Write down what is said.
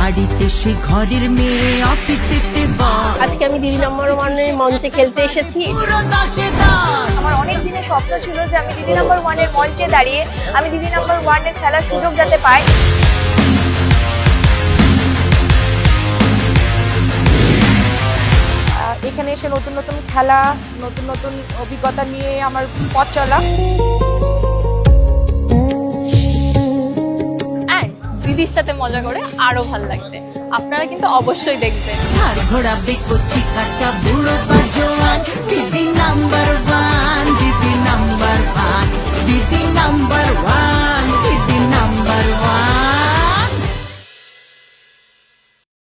বাড়িতে সে ঘরের মেয়ে, অফিসেতে বস। আজকে আমি দিদি নাম্বার ওয়ানের মঞ্চে খেলতে এসেছি। পুরো 10-এ 10। আমার অনেক দিনের স্বপ্ন ছিল যে আমি দিদি নাম্বার ওয়ানের মঞ্চে দাঁড়িয়ে আমি দিদি নাম্বার ওয়ানের খেলার সুযোগ যাতে পাই। এখানে এসে নতুন নতুন খেলা, নতুন নতুন অভিজ্ঞতা নিয়ে আমার পথ চলা। দিদির সাথে মজা করে আরো ভালো লাগছে, আপনারা কিন্তু অবশ্যই দেখবেন। আর ঘোরাবে কচি কাঁচা বুড়ো বা জোয়ান, দিদি নাম্বার ওয়ান, দিদি নাম্বার ওয়ান, দিদি নাম্বার ওয়ান।